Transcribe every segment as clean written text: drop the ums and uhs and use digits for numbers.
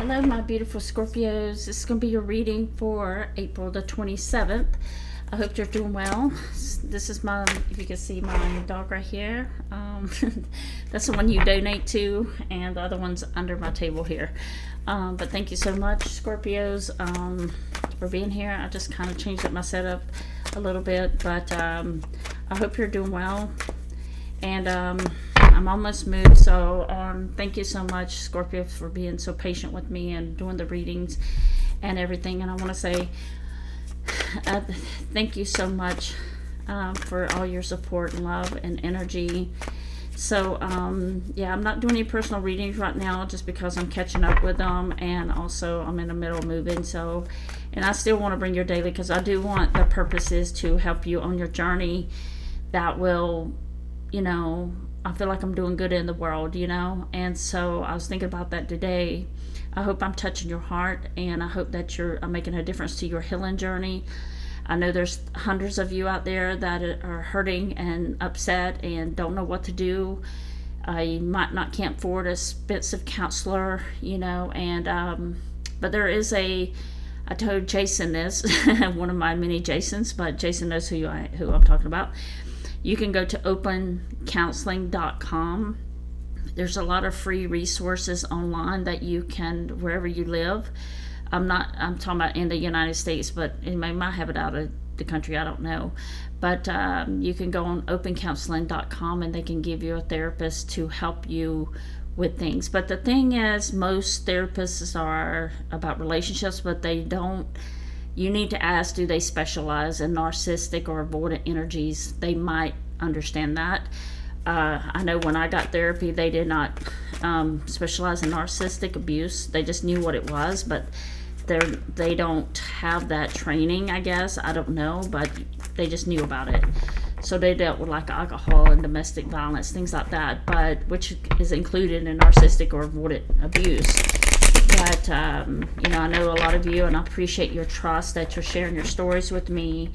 Hello, my beautiful Scorpios. This is going to be your reading for April the 27th. I hope you're doing well. This is my, if you can see my dog right here. That's the one you donate to, and the other one's under my table here. But thank you so much, Scorpios, for being here. I just kind of changed up my setup a little bit, but I hope you're doing well. And I'm almost moved, so thank you so much, Scorpio, for being so patient with me and doing the readings and everything. And I want to say thank you so much for all your support and love and energy. So yeah, I'm not doing any personal readings right now just because I'm catching up with them, and also I'm in the middle of moving. So, and I still want to bring your daily, because I do want the purposes to help you on your journey that will, you know, I feel like I'm doing good in the world, you know. And so I was thinking about that today. I hope I'm touching your heart, and I hope that I'm making a difference to your healing journey. I know there's hundreds of you out there that are hurting and upset and don't know what to do. You might not can't afford an expensive counselor, you know. And but there is I told Jason this, one of my many Jasons, but Jason knows who I'm talking about. You can go to opencounseling.com. There's a lot of free resources online that you can, wherever you live. I'm talking about in the United States, but it might have it out of the country, I don't know. But you can go on opencounseling.com, and they can give you a therapist to help you with things. But the thing is, most therapists are about relationships, but they don't. You need to ask, do they specialize in narcissistic or avoidant energies? They might understand that. I know when I got therapy, they did not specialize in narcissistic abuse. They just knew what it was, but they don't have that training, I guess. I don't know, but they just knew about it. So they dealt with like alcohol and domestic violence, things like that, but which is included in narcissistic or avoidant abuse. But, you know, I know a lot of you, and I appreciate your trust that you're sharing your stories with me.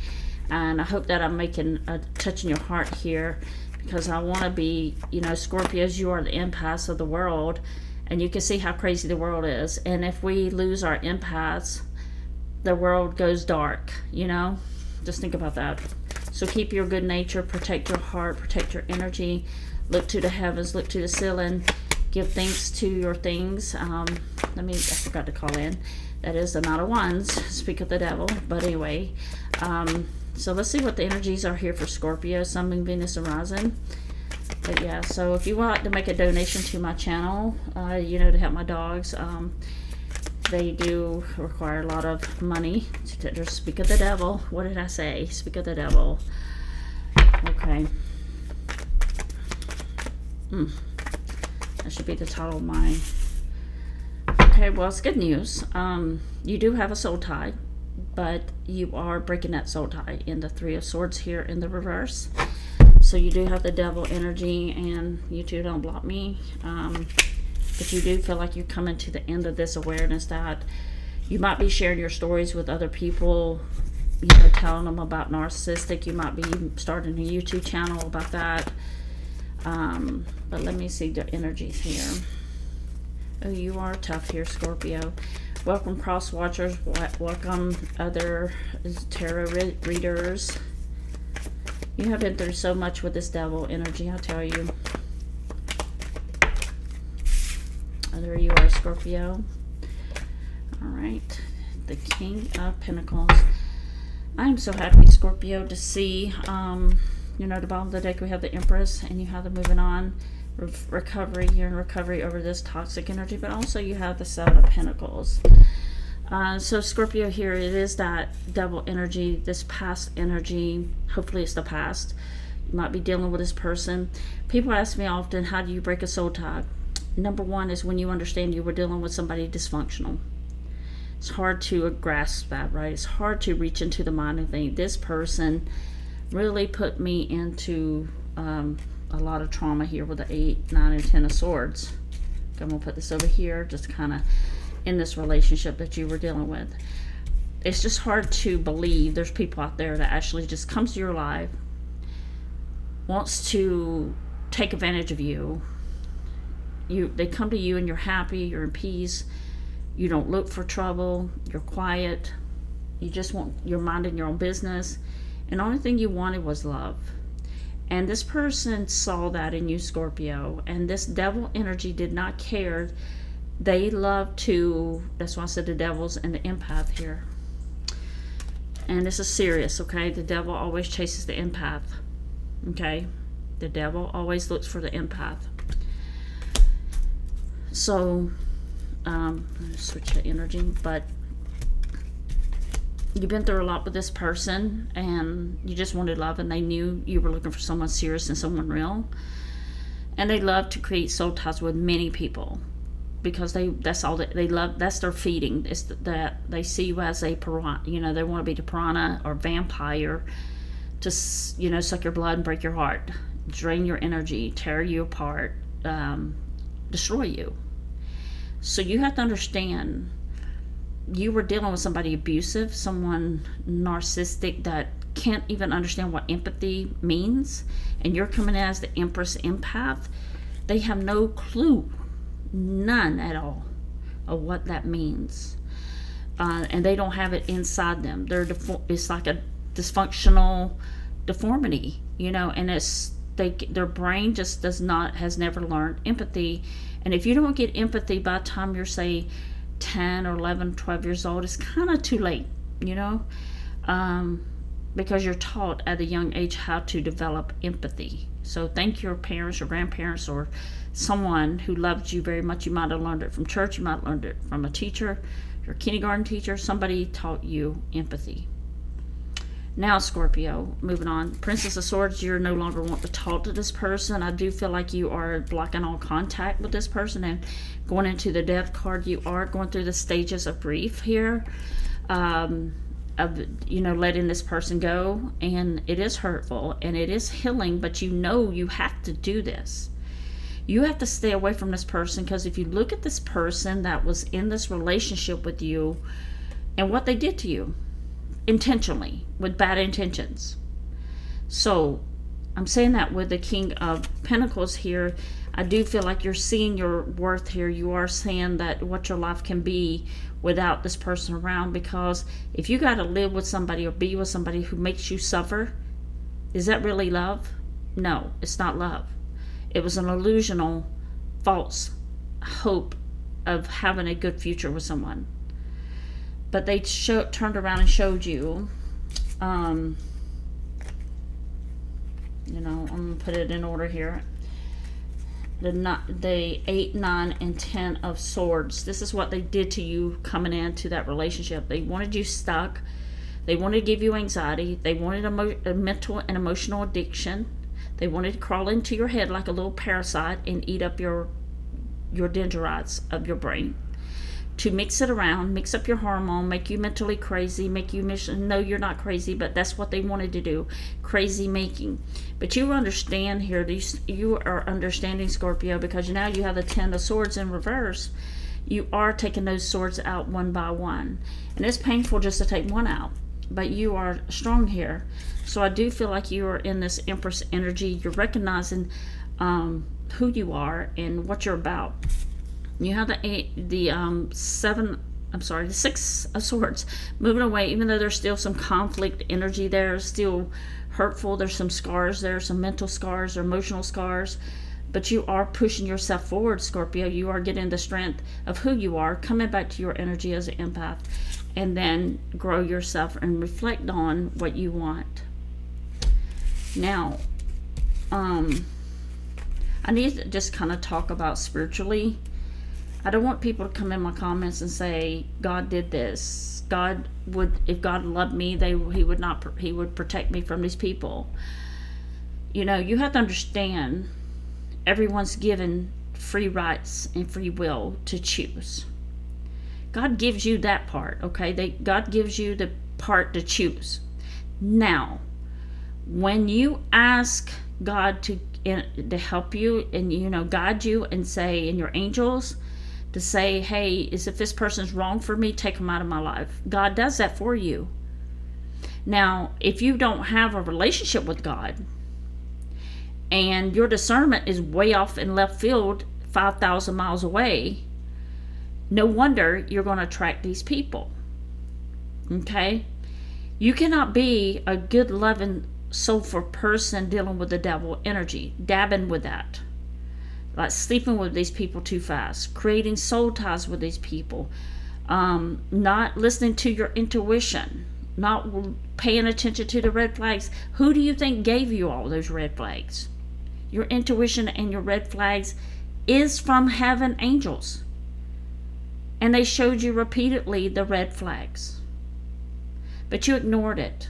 And I hope that I'm making a touch in your heart here, because I want to be, you know, Scorpios, you are the empaths of the world, and you can see how crazy the world is. And if we lose our empaths, the world goes dark, you know? Just think about that. So keep your good nature, protect your heart, protect your energy, look to the heavens, look to the ceiling. Give thanks to your things. I forgot to call in. That is the Knight of Wands. Speak of the devil. But anyway, so let's see what the energies are here for Scorpio, Sun, Moon, Venus, and Rising. But yeah, so if you want to make a donation to my channel, you know, to help my dogs, they do require a lot of money. To speak of the devil. What did I say? Speak of the devil. Okay. That should be the title of mine. Okay, well, it's good news. You do have a soul tie, but you are breaking that soul tie in the Three of Swords here in the reverse. So you do have the devil energy, and you two don't block me. But you do feel like you're coming to the end of this awareness that you might be sharing your stories with other people, you know, telling them about narcissistic. You might be starting a YouTube channel about that. But let me see the energies here. Oh, you are tough here, Scorpio. Welcome, cross watchers. Welcome, other tarot readers. You have been through so much with this devil energy, I tell you. Oh, there you are, Scorpio. All right, the King of Pentacles. I'm so happy, Scorpio, to see. You know, at the bottom of the deck we have the Empress, and you have the moving on, recovery. You're in recovery over this toxic energy, but also you have the Seven of Pentacles. So Scorpio here, it is that devil energy, this past energy. Hopefully it's the past. You might be dealing with this person. People ask me often, how do you break a soul tie? Number one is when you understand you were dealing with somebody dysfunctional. It's hard to grasp that, right? It's hard to reach into the mind and think, this person really put me into a lot of trauma here with the 8, 9, and 10 of Swords. I'm going to put this over here, just kind of in this relationship that you were dealing with. It's just hard to believe there's people out there that actually just comes to your life, wants to take advantage of you. They come to you and you're happy, you're in peace, You don't look for trouble. You're quiet. You just want, you're minding your own business. And the only thing you wanted was love. And this person saw that in you, Scorpio. And this devil energy did not care. They love to, that's why I said the devil's and the empath here. And this is serious, okay? The devil always chases the empath, okay? The devil always looks for the empath. So, switch the energy, but you've been through a lot with this person, and you just wanted love, and they knew you were looking for someone serious and someone real. And they love to create soul ties with many people, because that's all that they love. That's their feeding. It's that they see you as a piranha. You know, they want to be the piranha or vampire to, you know, suck your blood and break your heart, drain your energy, tear you apart, destroy you. So you have to understand, you were dealing with somebody abusive, someone narcissistic that can't even understand what empathy means, and you're coming in as the Empress empath. They have no clue, none at all, of what that means, and they don't have it inside them. It's like a dysfunctional deformity, you know, and their brain just has never learned empathy. And if you don't get empathy by the time you're, say, 10 or 11, 12 years old, it's kind of too late, you know, because you're taught at a young age how to develop empathy. So thank your parents or grandparents or someone who loved you very much. You might have learned it from church. You might have learned it from a teacher, your kindergarten teacher. Somebody taught you empathy. Now, Scorpio, moving on. Princess of Swords, you're no longer want to talk to this person. I do feel like you are blocking all contact with this person and going into the Death card. You are going through the stages of grief here, of, you know, letting this person go. And it is hurtful and it is healing, but you know you have to do this. You have to stay away from this person, because if you look at this person that was in this relationship with you and what they did to you, intentionally, with bad intentions. So I'm saying that with the King of Pentacles here, I do feel like you're seeing your worth here. You are seeing that what your life can be without this person around, because if you got to live with somebody or be with somebody who makes you suffer, is that really love? No, it's not love. It was an illusional, false hope of having a good future with someone. But they turned around and showed you, you know, I'm going to put it in order here. The 8, 9, and 10 of Swords. This is what they did to you coming into that relationship. They wanted you stuck. They wanted to give you anxiety. They wanted a mental and emotional addiction. They wanted to crawl into your head like a little parasite and eat up your dendrites of your brain, to mix it around, mix up your hormone, make you mentally crazy, make you no, you're not crazy, but that's what they wanted to do, crazy making. But you understand here, you are understanding, Scorpio, because now you have the 10 of Swords in reverse. You are taking those swords out one by one, and it's painful just to take one out, but you are strong here. So I do feel like you are in this Empress energy. You're recognizing who you are and what you're about. You have the 6 of Swords moving away, even though there's still some conflict energy there, still hurtful. There's some scars there, some mental scars or emotional scars, but you are pushing yourself forward, Scorpio. You are getting the strength of who you are, coming back to your energy as an empath, and then grow yourself and reflect on what you want. Now, I need to just kind of talk about spiritually. I don't want people to come in my comments and say, God did this. God would, if God loved me, he would protect me from these people. You know, you have to understand, everyone's given free rights and free will to choose. God gives you that part, okay? God gives you the part to choose. Now, when you ask God to help you and, you know, guide you and say, and your angels, to say, hey, if this person's wrong for me, take them out of my life. God does that for you. Now, if you don't have a relationship with God and your discernment is way off in left field, 5,000 miles away, No wonder you're going to attract these people. Okay? You cannot be a good, loving, soulful person dealing with the devil energy, dabbing with that. Like sleeping with these people too fast, creating soul ties with these people, not listening to your intuition, not paying attention to the red flags. Who do you think gave you all those red flags? Your intuition and your red flags is from heaven angels. And they showed you repeatedly the red flags. But you ignored it.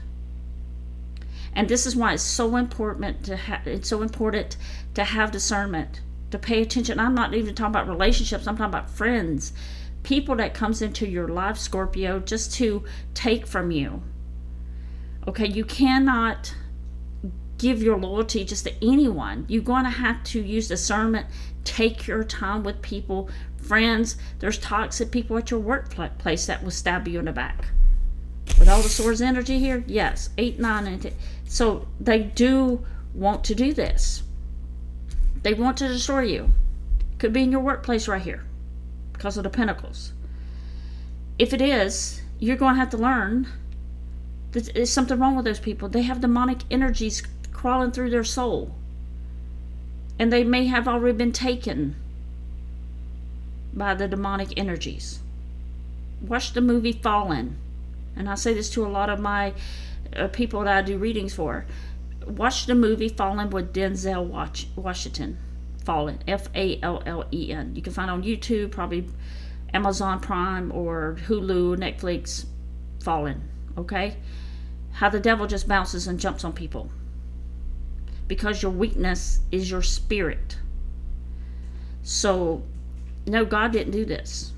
And this is why it's so important to have discernment, to pay attention. I'm not even talking about relationships. I'm talking about friends, people that comes into your life, Scorpio, just to take from you. Okay, you cannot give your loyalty just to anyone. You're going to have to use discernment. Take your time with people, friends. There's toxic people at your workplace that will stab you in the back. With all the swords energy here, yes, 8, 9, and 10. So they do want to do this. They want to destroy you. Could be in your workplace right here because of the pentacles. If it is, you're going to have to learn that there's something wrong with those people. They have demonic energies crawling through their soul. And they may have already been taken by the demonic energies. Watch the movie Fallen. And I say this to a lot of my people that I do readings for. Watch the movie Fallen with Denzel Washington. Fallen. Fallen. You can find it on YouTube, probably Amazon Prime or Hulu, Netflix. Fallen. Okay? How the devil just bounces and jumps on people. Because your weakness is your spirit. So, no, God didn't do this.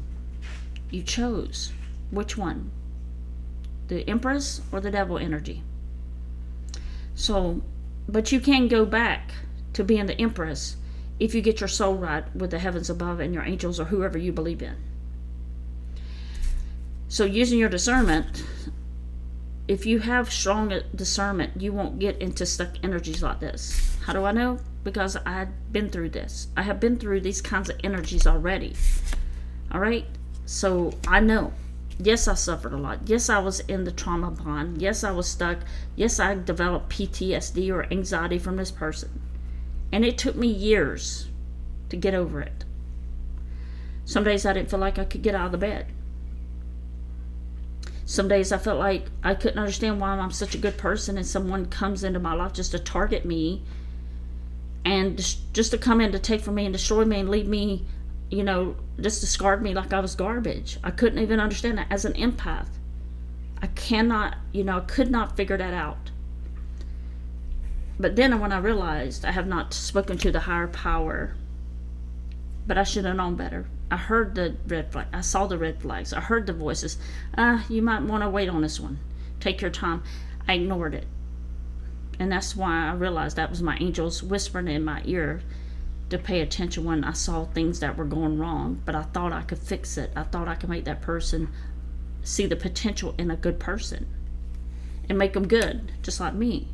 You chose. Which one? The Empress or the devil energy? So, but you can go back to being the Empress if you get your soul right with the heavens above and your angels or whoever you believe in. So using your discernment, if you have strong discernment, you won't get into stuck energies like this. How do I know? Because I've been through this. I have been through these kinds of energies already. All right? So I know. Yes, I suffered a lot. Yes, I was in the trauma bond. Yes, I was stuck. Yes, I developed PTSD or anxiety from this person. And it took me years to get over it. Some days I didn't feel like I could get out of the bed. Some days I felt like I couldn't understand why I'm such a good person and someone comes into my life just to target me and just to come in to take from me and destroy me and leave me, you know, just discard me like I was garbage. I couldn't even understand that as an empath. I could not figure that out. But then when I realized I have not spoken to the higher power, but I should have known better. I heard the red flag. I saw the red flags. I heard the voices. You might want to wait on this one. Take your time. I ignored it. And that's why I realized that was my angels whispering in my ear to pay attention when I saw things that were going wrong. But I thought I could fix it. I thought I could make that person see the potential in a good person and make them good, just like me.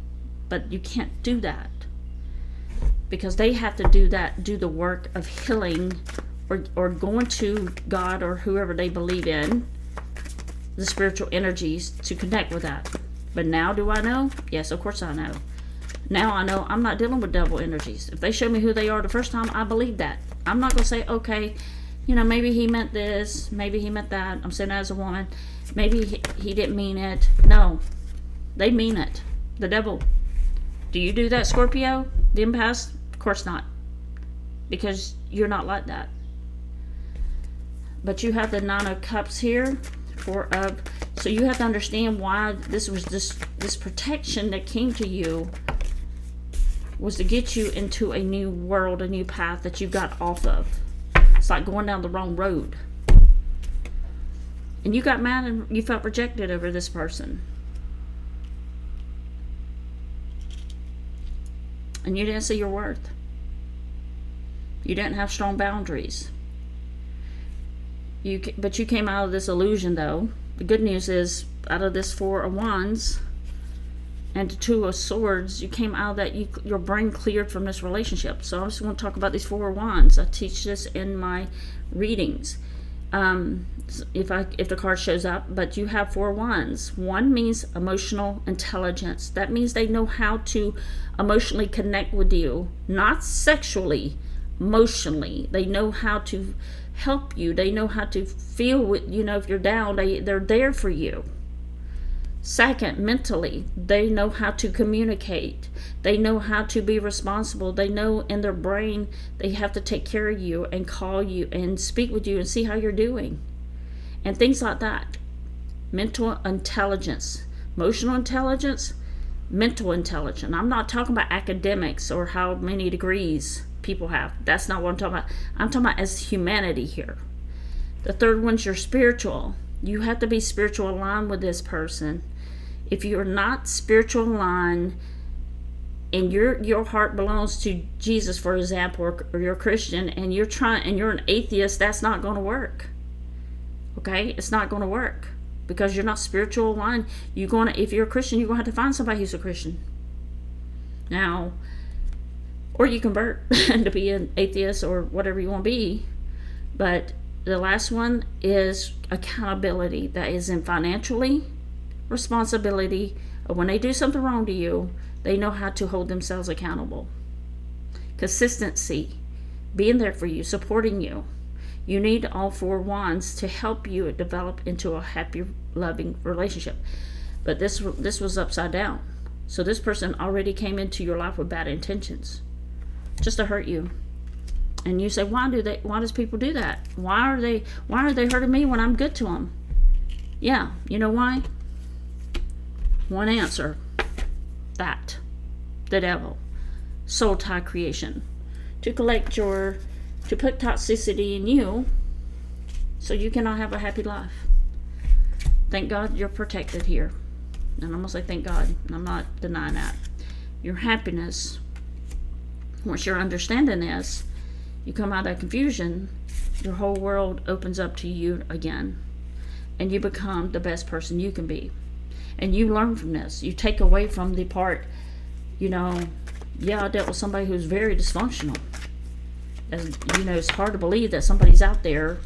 But you can't do that because they have to do the work of healing or going to God or whoever they believe in, the spiritual energies, to connect with that. But now do I know? Yes, of course I know. Now I know I'm not dealing with devil energies. If they show me who they are the first time, I believe that. I'm not going to say, okay, maybe he meant this, maybe he meant that. I'm saying that as a woman. Maybe he didn't mean it. No, they mean it. The devil. Do you do that, Scorpio? The empath? Of course not. Because you're not like that. But you have the 9 of Cups here. 4 of... So you have to understand why this was this protection that came to you was to get you into a new world, a new path that you got off of. It's like going down the wrong road. And you got mad and you felt rejected over this person. And you didn't see your worth. You didn't have strong boundaries. But you came out of this illusion, though. The good news is, out of this 4 of Wands and the 2 of Swords, you came out of that. Your brain cleared from this relationship. So I just want to talk about these 4 of Wands. I teach this in my readings. If the card shows up, but you have 4 wands. One means emotional intelligence. That means they know how to emotionally connect with you, not sexually, emotionally. They know how to help you. They know how to feel with, if you're down, they're there for you. Second, mentally, they know how to communicate. They know how to be responsible. They know in their brain they have to take care of you and call you and speak with you and see how you're doing. And things like that. Mental intelligence, emotional intelligence, mental intelligence. I'm not talking about academics or how many degrees people have. That's not what I'm talking about. I'm talking about as humanity here. The third one's your spiritual. You have to be spiritual aligned with this person. If you're not spiritual aligned and your heart belongs to Jesus, for example, or you're a Christian and you're an atheist, that's not going to work. Okay? It's not going to work because you're not spiritual aligned. If you're a Christian, you're going to have to find somebody who's a Christian. Now, or you convert to be an atheist or whatever you want to be. But the last one is accountability. That is in financially, responsibility. When they do something wrong to you, they know how to hold themselves accountable. Consistency, being there for you, supporting you. You need all 4 wands to help you develop into a happy, loving relationship. But this was upside down. So this person already came into your life with bad intentions, just to hurt you. And you say, why does people do that? Why are they hurting me when I'm good to them? Yeah, you know why? One answer. That. The devil. Soul tie creation. To put toxicity in you so you cannot have a happy life. Thank God you're protected here. And I'm going to say thank God. I'm not denying that. Your happiness, once you're understanding this, you come out of confusion, your whole world opens up to you again. And you become the best person you can be. And you learn from this. You take away from the part, I dealt with somebody who's very dysfunctional. And, it's hard to believe that somebody's out there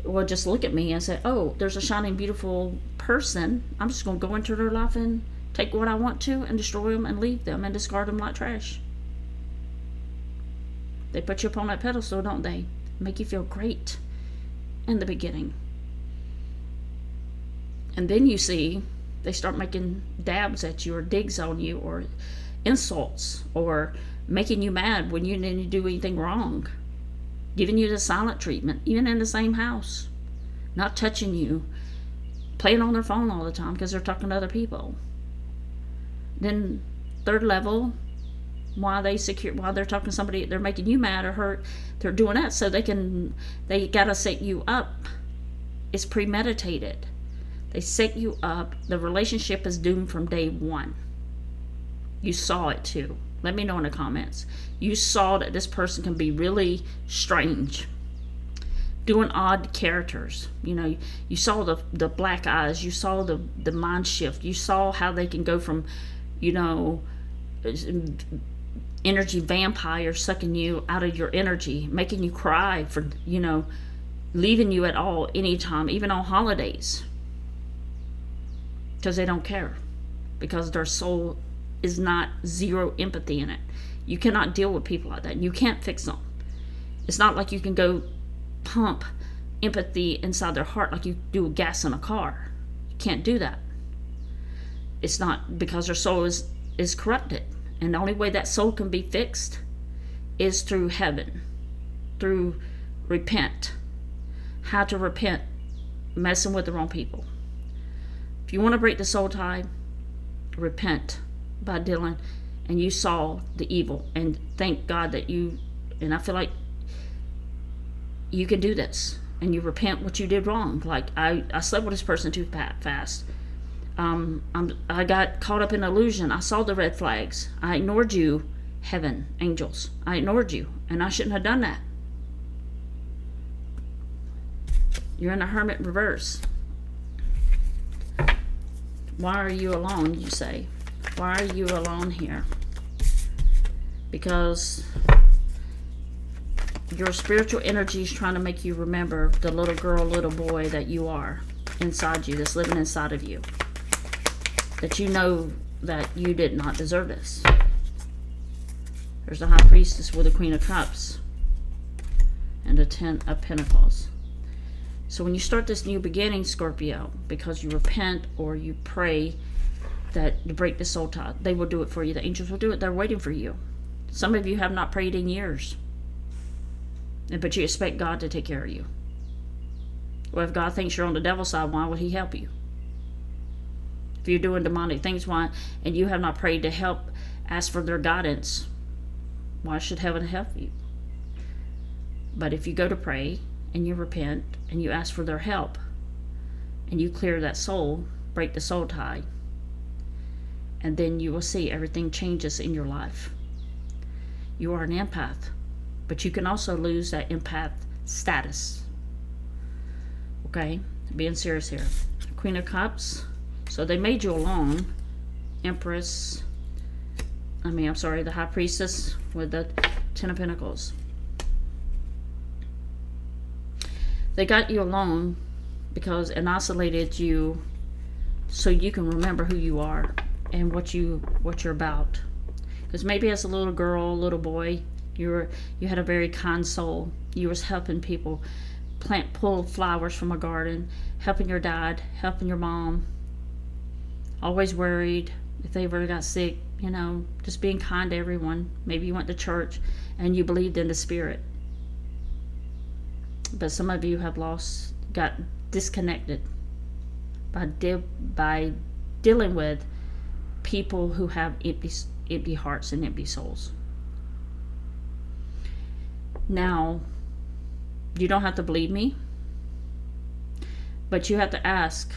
will just look at me and say, oh, there's a shining, beautiful person. I'm just going to go into their life and take what I want to and destroy them and leave them and discard them like trash. They put you up on that pedestal, don't they? Make you feel great in the beginning. And then you see they start making dabs at you or digs on you or insults or making you mad when you didn't do anything wrong. Giving you the silent treatment, even in the same house. Not touching you. Playing on their phone all the time because they're talking to other people. Then third level, while they're talking to somebody, they're making you mad or hurt, they're doing that so they gotta set you up. It's premeditated. They set you up. The relationship is doomed from day one. You saw it too. Let me know in the comments. You saw that this person can be really strange, doing odd characters. You saw the black eyes. You saw the mind shift. You saw how they can go from, energy vampire sucking you out of your energy, making you cry for, leaving you at all, anytime, even on holidays. Because they don't care. Because their soul is not zero empathy in it. You cannot deal with people like that. You can't fix them. It's not like you can go pump empathy inside their heart like you do gas in a car. You can't do that. It's not, because their soul is corrupted. And the only way that soul can be fixed is through heaven. Through repent. How to repent messing with the wrong people. If you want to break the soul tie, repent by Dylan, and you saw the evil, and thank God that and I feel like you can do this, and you repent what you did wrong. Like I slept with this person too fast. I got caught up in illusion. I saw the red flags. I ignored you, heaven, angels. I ignored you, and I shouldn't have done that. You're in a hermit reverse. Why are you alone, you say? Why are you alone here? Because Your spiritual energy is trying to make you remember the little girl, little boy that you are inside you, that's living inside of you. That you know that you did not deserve this. There's the High Priestess with the Queen of Cups and the Ten of Pentacles. So when you start this new beginning, Scorpio, because you repent or you pray that to break the soul tie, they will do it for you. The angels will do it. They're waiting for you. Some of you have not prayed in years, but you expect God to take care of you. Well, if God thinks you're on the devil's side, why would he help you? If you're doing demonic things, why, and you have not prayed to help, ask for their guidance, why should heaven help you? But if you go to pray and you repent and you ask for their help and you clear that soul, break the soul tie, and then you will see everything changes in your life. You are an empath, but you can also lose that empath status. Okay, being serious here. Queen of Cups. So they made you alone. Empress. The High Priestess with the Ten of Pentacles. They got you alone because it isolated you so you can remember who you are and what you're about. Because maybe as a little girl, little boy, you had a very kind soul. You was helping people pull flowers from a garden, helping your dad, helping your mom. Always worried if they ever got sick, just being kind to everyone. Maybe you went to church and you believed in the spirit. But some of you have got disconnected by dealing with people who have empty hearts and empty souls. Now, you don't have to believe me, but you have to ask,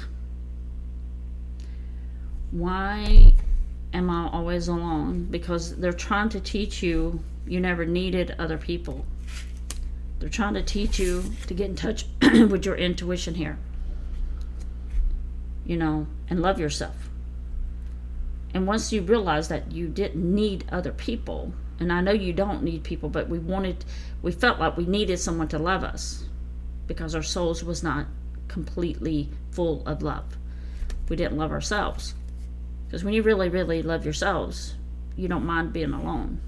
why am I always alone? Because they're trying to teach you never needed other people. They're trying to teach you to get in touch with your intuition here, and love yourself. And once you realize that you didn't need other people, and I know you don't need people, but we felt like we needed someone to love us because our souls was not completely full of love. We didn't love ourselves. Because when you really, really love yourselves, you don't mind being alone.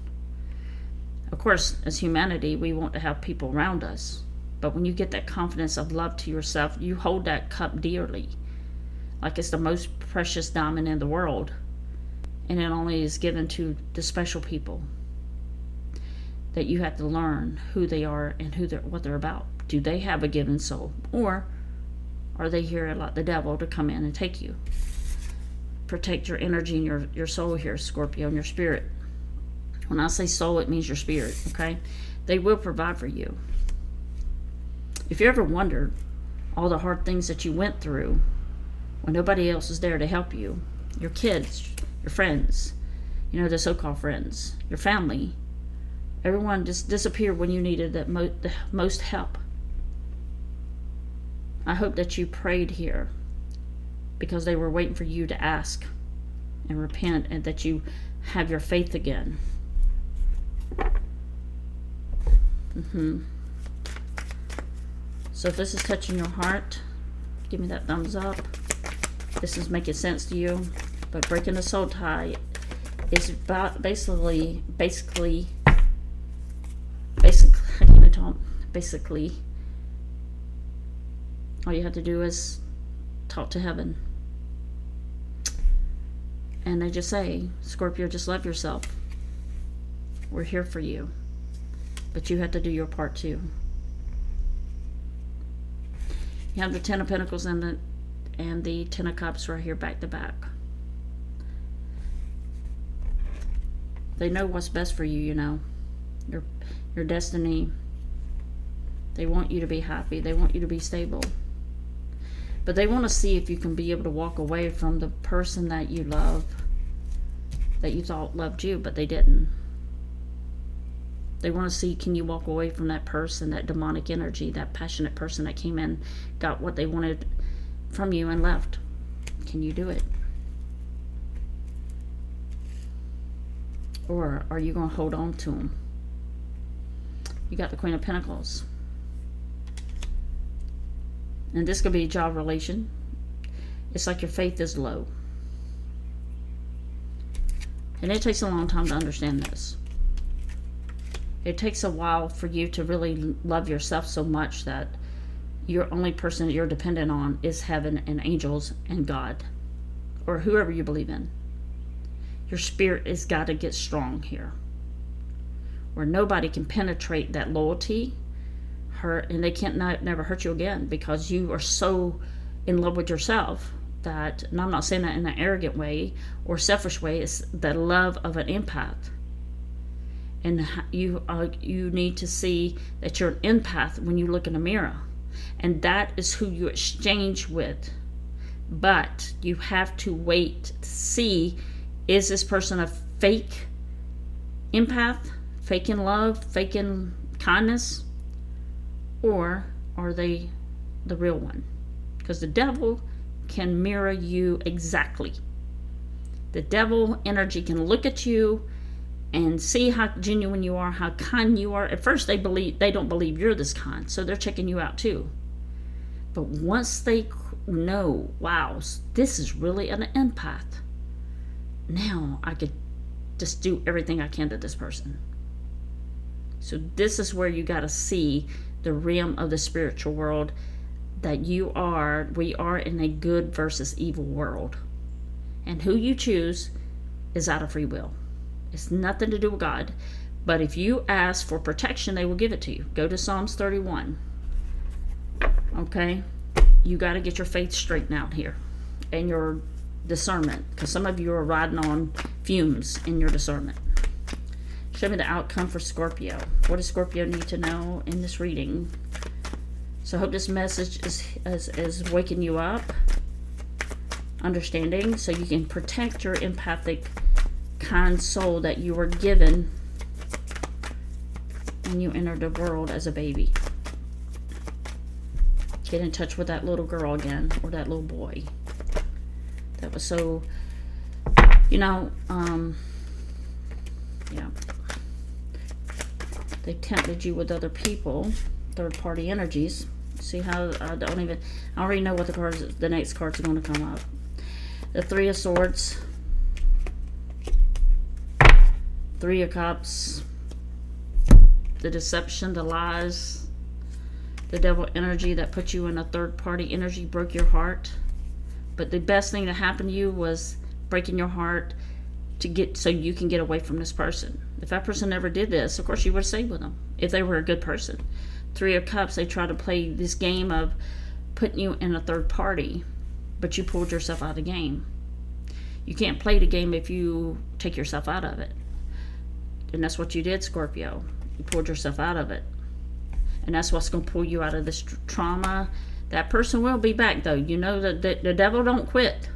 Of course, as humanity, we want to have people around us. But when you get that confidence of love to yourself, you hold that cup dearly. Like it's the most precious diamond in the world. And it only is given to the special people. That you have to learn who they are and what they're about. Do they have a given soul? Or are they here like the devil to come in and take you? Protect your energy and your soul here, Scorpio, and your spirit. When I say soul, it means your spirit, okay? They will provide for you. If you ever wondered all the hard things that you went through when nobody else is there to help you, your kids, your friends, the so-called friends, your family, everyone just disappeared when you needed the most help. I hope that you prayed here because they were waiting for you to ask and repent and that you have your faith again. So if this is touching your heart, give me that thumbs up. This is making sense to you. But breaking the soul tie is about basically, I can't even talk. Basically, all you have to do is talk to heaven. And they just say, Scorpio, just love yourself. We're here for you. But you have to do your part too. You have the Ten of Pentacles and the Ten of Cups right here back to back. They know what's best for you, your destiny. They want you to be happy. They want you to be stable. But they want to see if you can be able to walk away from the person that you love, that you thought loved you, but they didn't. They want to see, can you walk away from that person, that demonic energy, that passionate person that came in, got what they wanted from you and left. Can you do it? Or are you going to hold on to them? You got the Queen of Pentacles. And this could be a job relation. It's like your faith is low. And it takes a long time to understand this. It takes a while for you to really love yourself so much that your only person that you're dependent on is heaven and angels and God, or whoever you believe in. Your spirit has got to get strong here, where nobody can penetrate that loyalty, hurt, and they can't never hurt you again, because you are so in love with yourself that, and I'm not saying that in an arrogant way or selfish way, it's the love of an empath. And you need to see that you're an empath when you look in a mirror. And that is who you exchange with. But you have to wait to see, is this person a fake empath, faking love, faking kindness? Or are they the real one? Because the devil can mirror you exactly. The devil energy can look at you and see how genuine you are, how kind you are. At first they don't believe you're this kind, so they're checking you out too. But once they know, wow, this is really an empath, now I could just do everything I can to this person. So this is where you got to see the realm of the spiritual world, that we are in a good versus evil world. And who you choose is out of free will. It's nothing to do with God. But if you ask for protection, they will give it to you. Go to Psalms 31. Okay? You got to get your faith straightened out here. And your discernment. Because some of you are riding on fumes in your discernment. Show me the outcome for Scorpio. What does Scorpio need to know in this reading? So I hope this message is waking you up. Understanding. So you can protect your empathic kind soul that you were given when you entered the world as a baby. Get in touch with that little girl again, or that little boy. That was so, yeah. They tempted you with other people, third-party energies. See how I already know what the next cards are going to come up. The Three of Swords. Three of Cups, the deception, the lies, the devil energy that put you in a third-party energy, broke your heart. But the best thing that happened to you was breaking your heart so you can get away from this person. If that person never did this, of course you would have stayed with them if they were a good person. Three of Cups, they try to play this game of putting you in a third party, but you pulled yourself out of the game. You can't play the game if you take yourself out of it. And that's what you did, Scorpio. You pulled yourself out of it. And that's what's going to pull you out of this trauma. That person will be back, though. You know that the devil don't quit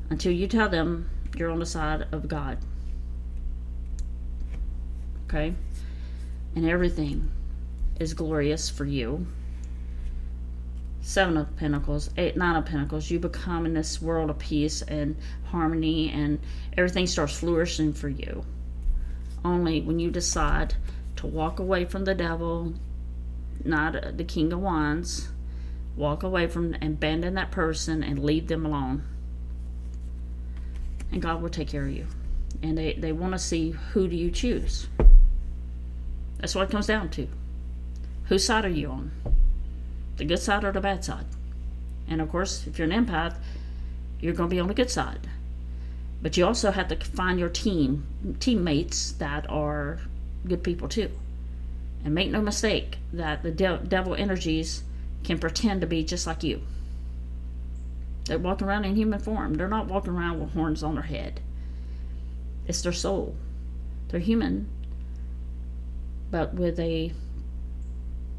until you tell them you're on the side of God. Okay? And everything is glorious for you. Seven of Pentacles, Nine of Pentacles. You become in this world of peace and harmony, and everything starts flourishing for you. Only when you decide to walk away from the devil, not the King of Wands, walk away from, abandon that person and leave them alone. And God will take care of you. And they want to see, who do you choose? That's what it comes down to. Whose side are you on? The good side or the bad side? And of course, if you're an empath, you're going to be on the good side. But you also have to find your teammates that are good people too. And make no mistake that the devil energies can pretend to be just like you. They're walking around in human form. They're not walking around with horns on their head. It's their soul. They're human, but with a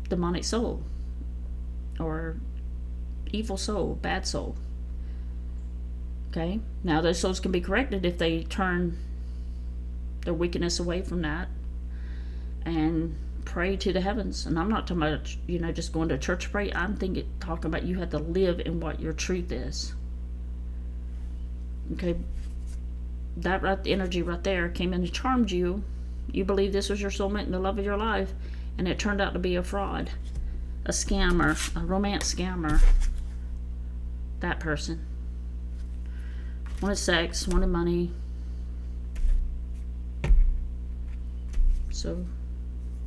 demonic soul. Or evil soul, bad soul. Okay? Now those souls can be corrected if they turn their wickedness away from that and pray to the heavens. And I'm not talking about, just going to church to pray. I'm talking about you have to live in what your truth is. Okay? The energy right there came in and charmed you You believe this was your soulmate and the love of your life, and it turned out to be a fraud, a scammer, a romance scammer. That person wanted sex, wanted money. So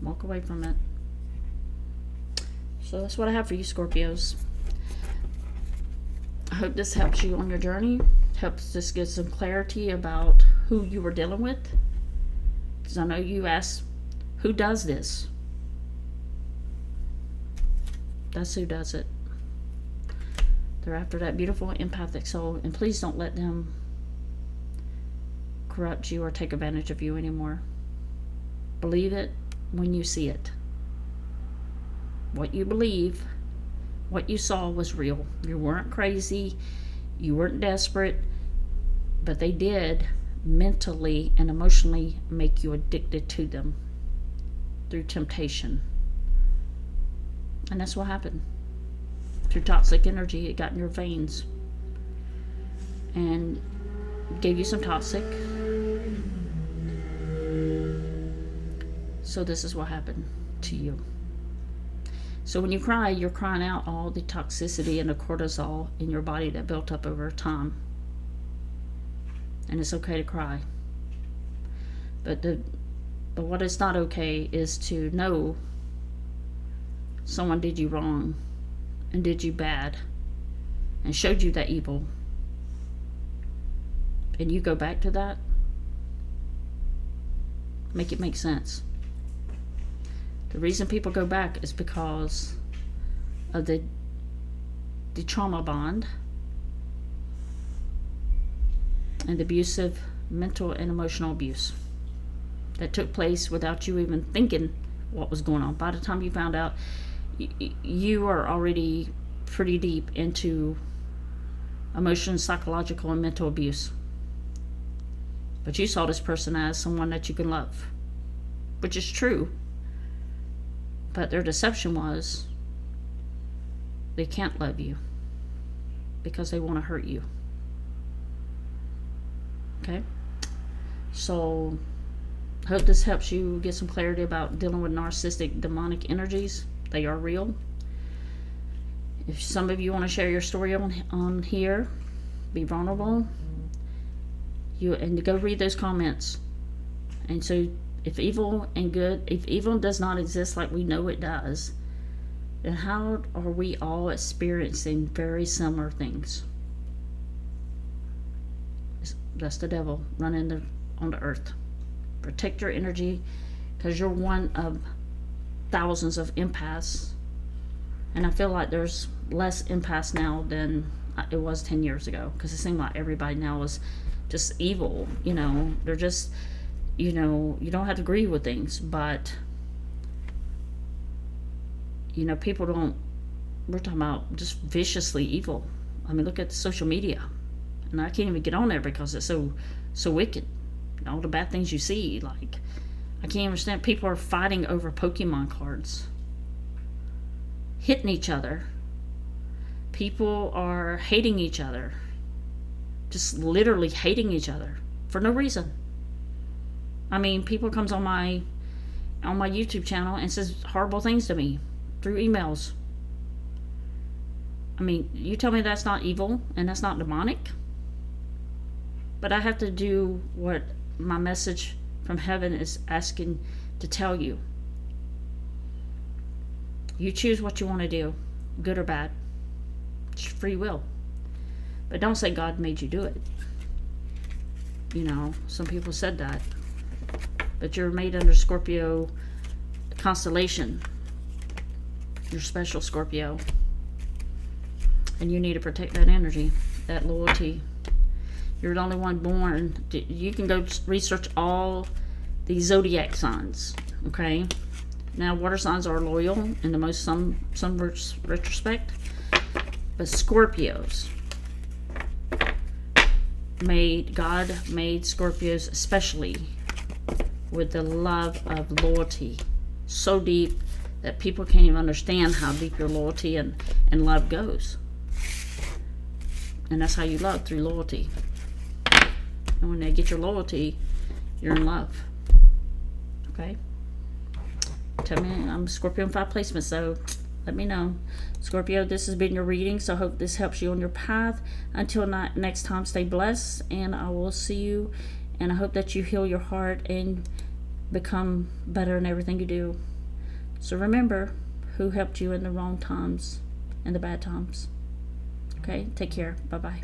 walk away from it. So that's what I have for you, Scorpios. I hope this helps you on your journey. Helps just get some clarity about who you were dealing with. Because I know you asked, who does this? That's who does it. They're after that beautiful empathic soul. And please don't let them corrupt you or take advantage of you anymore. Believe it when you see it. What you believe, what you saw was real. You weren't crazy. You weren't desperate. But they did mentally and emotionally make you addicted to them through temptation. And that's what happened. Through toxic energy, it got in your veins and gave you some toxic. So this is what happened to you. So when you cry, you're crying out all the toxicity and the cortisol in your body that built up over time. And it's okay to cry. But what is not okay is to know someone did you wrong and did you bad and showed you that evil. And you go back to that. Make it make sense. The reason people go back is because of the trauma bond and the abusive mental and emotional abuse that took place without you even thinking what was going on. By the time you found out, you are already pretty deep into emotional, psychological, and mental abuse. But you saw this person as someone that you can love, which is true. But their deception was they can't love you because they want to hurt you. Okay? So, I hope this helps you get some clarity about dealing with narcissistic demonic energies. They are real. If some of you want to share your story on here, be vulnerable. And go read those comments. And so, if evil does not exist like we know it does, then how are we all experiencing very similar things? That's the devil running on the earth. Protect your energy, because you're one of thousands of empaths. And I feel like there's less empaths now than it was 10 years ago, because it seemed like everybody now is just evil. They're just, you don't have to agree with things, but people don't. We're talking about just viciously evil. I mean, look at social media, and I can't even get on there because it's so wicked. All the bad things you see, like, I can't understand. People are fighting over Pokemon cards, hitting each other. People are hating each other, just literally hating each other for no reason. I mean, people comes on my YouTube channel and says horrible things to me through emails. I mean, you tell me that's not evil and that's not demonic? But I have to do what my message from heaven is asking to tell you. You choose what you want to do, good or bad. It's free will. But don't say God made you do it. Some people said that. But you're made under Scorpio constellation. You're special, Scorpio. And you need to protect that energy, that loyalty. You're the only one born. You can go research all the zodiac signs, okay? Now, water signs are loyal in the most some retrospect. But Scorpios, God made Scorpios especially with the love of loyalty, so deep that people can't even understand how deep your loyalty and love goes. And that's how you love, through loyalty. And when they get your loyalty, you're in love. Okay. Tell me, I'm Scorpio in 5 placements, so let me know. Scorpio, this has been your reading, so I hope this helps you on your path. Until next time, stay blessed, and I will see you. And I hope that you heal your heart and become better in everything you do. So remember who helped you in the wrong times and the bad times. Okay, take care. Bye-bye.